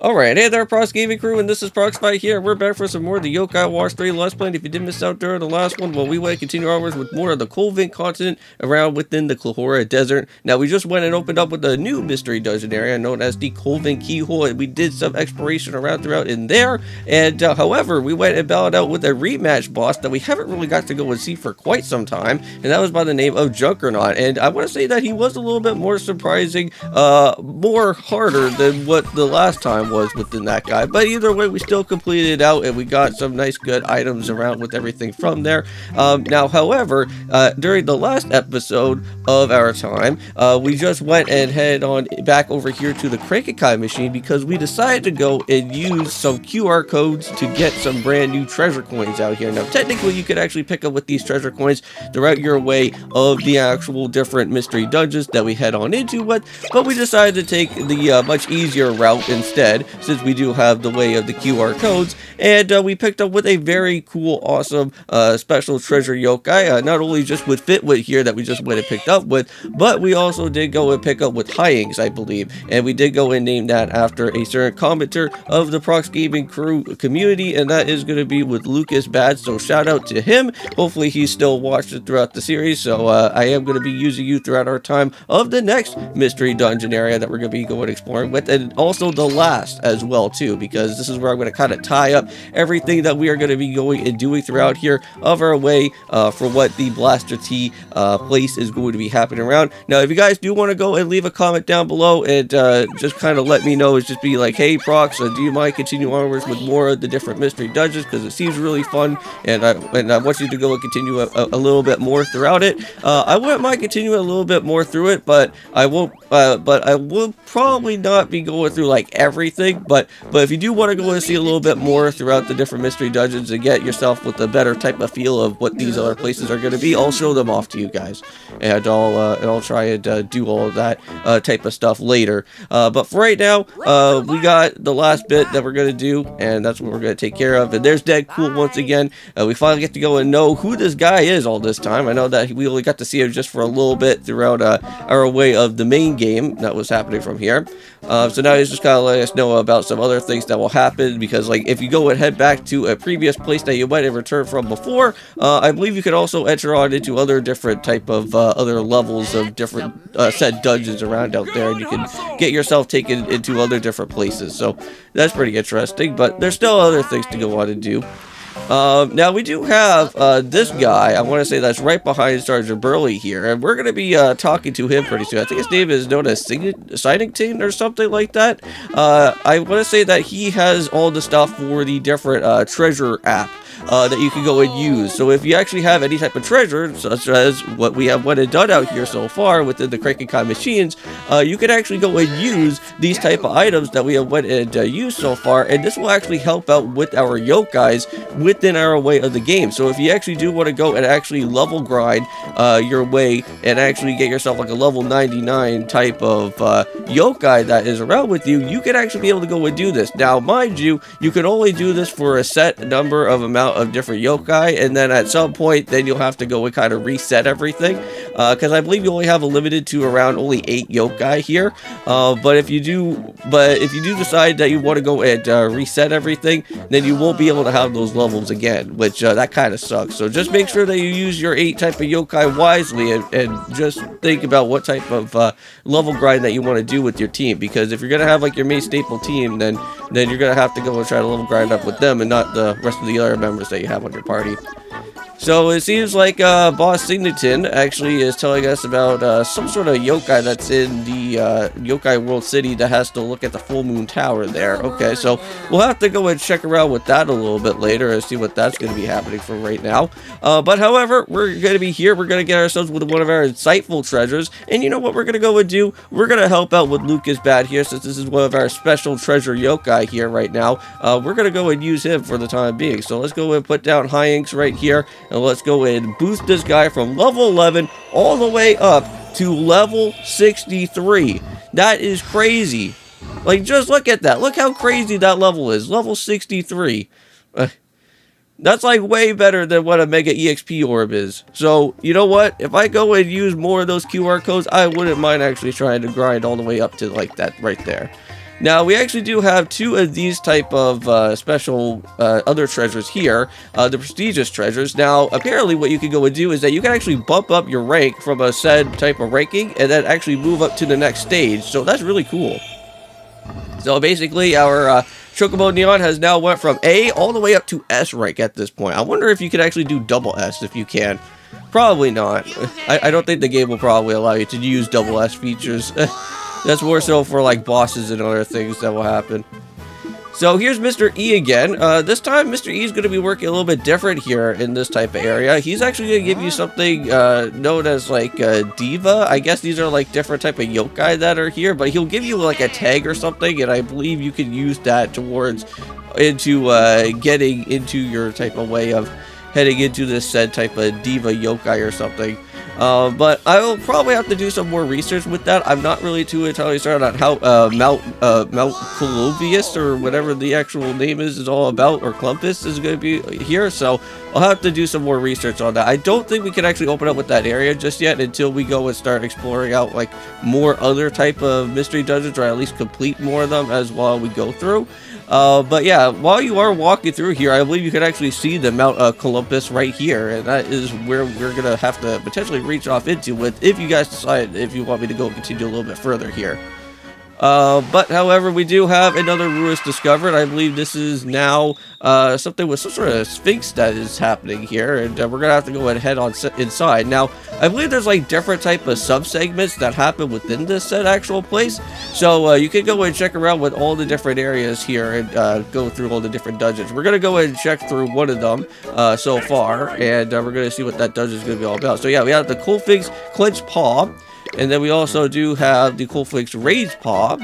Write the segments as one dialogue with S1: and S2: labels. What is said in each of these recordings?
S1: Alright, hey there, Prox Gaming Crew, and this is Proxify here. We're back for some more of the Yokai Watch 3 Let's Play. If you did miss out during the last one, well, we want to continue onwards with more of the Cluvian Continent around within the Cluhora Desert. Now, we just went and opened up with a new mystery dungeon area known as the Cluvian Keyhole, and we did some exploration throughout in there. And, however, we went and battled out with a rematch boss that we haven't really got to go and see for quite some time, and that was by the name of Junkernaut. And I want to say that he was a little bit more surprising, more harder than what the last time was within that guy, but either way we still completed it out and we got some nice good items around with everything from there. Now however, during the last episode of our time, we just went and headed on back over here to the Krakenkai machine because we decided to go and use some QR codes to get some brand new treasure coins out here. Now technically you could actually pick up with these treasure coins throughout your way of the actual different mystery dungeons that we head on into with, but we decided to take the much easier route instead, since we do have the way of the QR codes, and we picked up with a very cool, awesome, special treasure yokai, not only just with Fitwit here that we just went and picked up with, but we also did go and pick up with Hyings, I believe, and we did go and name that after a certain commenter of the Prox Gaming Crew community, and that is going to be with Lucas Bad, so shout out to him. Hopefully he's still watched it throughout the series, so I am going to be using you throughout our time of the next mystery dungeon area that we're going to be going exploring with, and also the last as well too, because this is where I'm going to kind of tie up everything that we are going to be going and doing throughout here of our way for what the Blaster T place is going to be happening around. Now if you guys do want to go and leave a comment down below and just kind of let me know, just be like, hey Prox, do you mind continue onwards with more of the different mystery dungeons, because it seems really fun, and I want you to go and continue a little bit more throughout it. I wouldn't mind continuing a little bit more through it, but I won't but I will probably not be going through like everything, but if you do want to go and see a little bit more throughout the different mystery dungeons and get yourself with a better type of feel of what these other places are going to be, I'll show them off to you guys, and I'll try and do all of that type of stuff later. But for right now, we got the last bit that we're going to do, and that's what we're going to take care of. And there's Dead Cool once again. We finally get to go and know who this guy is all this time. I know that we only got to see him just for a little bit throughout our way of the main game that was happening from here. So now he's just kind of letting us know about some other things that will happen, because like if you go and head back to a previous place that you might have returned from before, I believe you could also enter on into other different type of other levels of different set dungeons around out there, and you can get yourself taken into other different places. So that's pretty interesting, but there's still other things to go on and do. Now we do have this guy, I want to say that's right behind Sergeant Burley here, and we're going to be talking to him pretty soon. I think his name is known as Signington or something like that. I want to say that he has all the stuff for the different treasure app that you can go and use. So if you actually have any type of treasure, such as what we have went and done out here so far within the Krakenkai machines, you can actually go and use these type of items that we have went and used so far, and this will actually help out with our yokais within our way of the game. So if you actually do want to go and actually level grind your way and actually get yourself like a level 99 type of yokai that is around with you, you can actually be able to go and do this. Now mind you, you can only do this for a set number of amount of different yokai, and then at some point then you'll have to go and kind of reset everything, because I believe you only have a limited to around only 8 yokai here, but if you do decide that you want to go and reset everything, then you won't be able to have those levels again, which that kind of sucks. So just make sure that you use your 8 type of yokai wisely, and just think about what type of level grind that you want to do with your team, because if you're gonna have like your main staple team, then you're gonna have to go and try to level grind up with them and not the rest of the other members that you have on your party. So it seems like Boss Signington actually is telling us about some sort of yokai that's in the Yokai World City that has to look at the Full Moon Tower there. Okay, so we'll have to go and check around with that a little bit later and see what that's going to be happening for right now. But however, we're going to be here. We're going to get ourselves with one of our insightful treasures. And you know what we're going to go and do? We're going to help out with Lucas Bad here, since this is one of our special treasure yokai here right now. We're going to go and use him for the time being. So let's go and put down Hyings right here. And let's go and boost this guy from level 11 all the way up to level 63. That is crazy. Like, just look at that. Look how crazy that level is. Level 63. That's like way better than what a Mega EXP Orb is. So, you know what? If I go and use more of those QR codes, I wouldn't mind actually trying to grind all the way up to like that right there. Now, we actually do have 2 of these type of special other treasures here, the prestigious treasures. Now, apparently what you can go and do is that you can actually bump up your rank from a said type of ranking and then actually move up to the next stage. So that's really cool. So basically, our Chocobo Neon has now went from A all the way up to S rank at this point. I wonder if you could actually do double S if you can. Probably not. I don't think the game will probably allow you to use double S features. That's more so for like bosses and other things that will happen. So here's Mr. E again. This time Mr. E is going to be working a little bit different here in this type of area. He's actually going to give you something known as like Diva. I guess these are like different type of yokai that are here, but he'll give you like a tag or something, and I believe you can use that towards getting into your type of way of heading into this said type of Diva yokai or something. But I will probably have to do some more research with that. I'm not really too entirely certain on how Mount Cluvius or whatever the actual name is all about, or Clumpus is going to be here. So I'll have to do some more research on that. I don't think we can actually open up with that area just yet until we go and start exploring out like more other type of mystery dungeons, or at least complete more of them as while we go through. But yeah, while you are walking through here, I believe you can actually see the Mount Columbus right here, and that is where we're gonna have to potentially reach off into with if you guys decide if you want me to go continue a little bit further here. But however, we do have another ruins discovered. I believe this is now something with some sort of sphinx that is happening here, and we're gonna have to go and head on inside. Now, I believe there's like different type of sub-segments that happen within this said actual place, so you can go and check around with all the different areas here and go through all the different dungeons. We're gonna go and check through one of them so far, and we're gonna see what that dungeon is gonna be all about. So yeah, we have the Coolfig's Clenched Paw. And then we also do have the Coolfig's Raised Paw.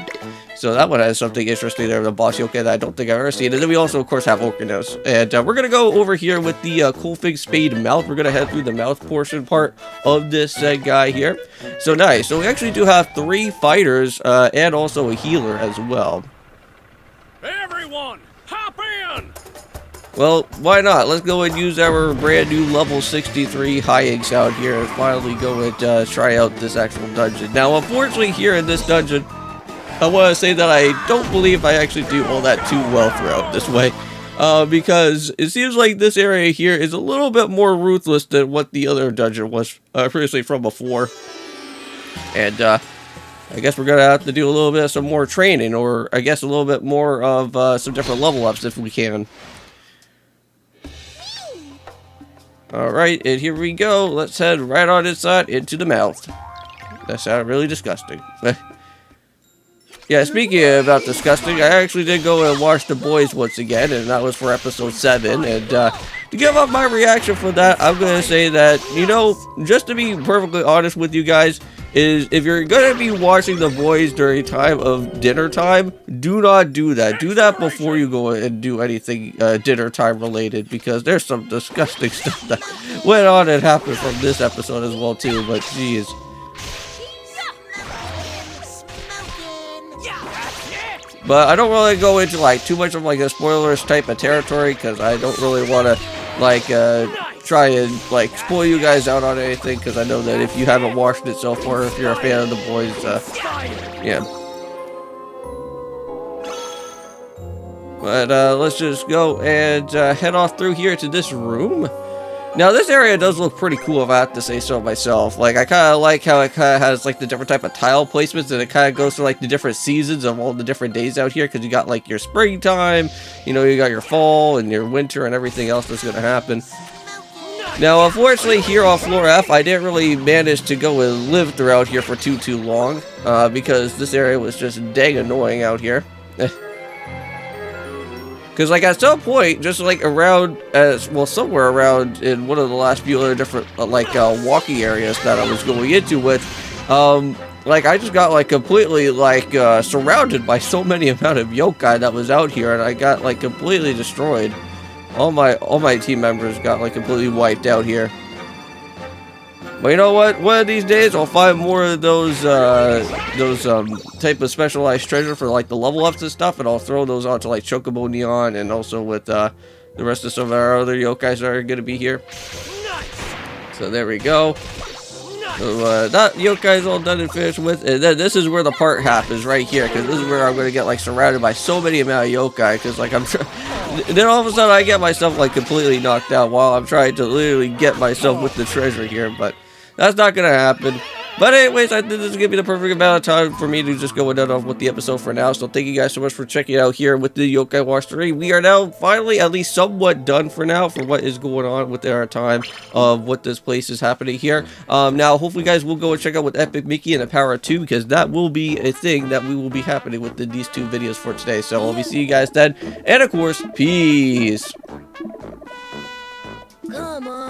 S1: So that one has something interesting there, the boss yokai that I don't think I've ever seen. And then we also, of course, have Orkinos. And we're going to go over here with the Coolfig Spade Mouth. We're going to head through the mouth portion part of this guy here. So nice. So we actually do have 3 fighters and also a healer as well.
S2: Everyone, hop in!
S1: Well, why not? Let's go and use our brand new level 63 high eggs out here and finally go and try out this actual dungeon. Now, unfortunately, here in this dungeon, I want to say that I don't believe I actually do all that too well throughout this way. Because it seems like this area here is a little bit more ruthless than what the other dungeon was previously from before. And I guess we're going to have to do a little bit of some more training, or I guess a little bit more of some different level ups if we can. Alright, and here we go. Let's head right on inside into the mouth. That sounded really disgusting. Yeah, speaking about disgusting, I actually did go and watch The Boys once again, and that was for episode 7. And to give up my reaction for that, I'm going to say that, you know, just to be perfectly honest with you guys, is if you're going to be watching The Boys during time of dinner time, do not do that. Do that before you go and do anything dinner time related, because there's some disgusting stuff that went on and happened from this episode as well too, but jeez. But I don't really go into like too much of like a spoilers type of territory, because I don't really want to like try and like spoil you guys out on anything, because I know that if you haven't watched it so far, if you're a fan of The Boys, yeah. But let's just go and head off through here to this room. Now, this area does look pretty cool, if I have to say so myself. Like, I kind of like how it kind of has, like, the different type of tile placements, and it kind of goes through, like, the different seasons of all the different days out here, because you got, like, your springtime, you know, you got your fall, and your winter, and everything else that's going to happen. Now, unfortunately, here on floor F, I didn't really manage to go and live throughout here for too long, because this area was just dang annoying out here. Because, like, at some point, just, like, around, well, somewhere around in one of the last few other different, walking areas that I was going into with, like, I just got, like, completely, like, surrounded by so many amount of yokai that was out here, and I got, like, completely destroyed. All my team members got, like, completely wiped out here. But you know what? One of these days, I'll find more of those type of specialized treasure for, like, the level ups and stuff, and I'll throw those onto, like, Chocobo Neon, and also with, the rest of some of our other yokais that are going to be here. So there we go. So, that yokai is all done and finished with, and then this is where the part happens right here, because this is where I'm going to get, like, surrounded by so many amount of yokai, because, like, then all of a sudden I get myself, like, completely knocked out while I'm trying to literally get myself with the treasure here, but that's not going to happen. But anyways, I think this is going to be the perfect amount of time for me to just go and done off with the episode for now. So thank you guys so much for checking it out here with the Yokai Watch 3. We are now finally at least somewhat done for now for what is going on within our time of what this place is happening here. Now, hopefully you guys will go and check out with Epic Mickey and the Power 2 because that will be a thing that we will be happening within these two videos for today. So I'll be seeing you guys then. And of course, peace.
S3: Come on.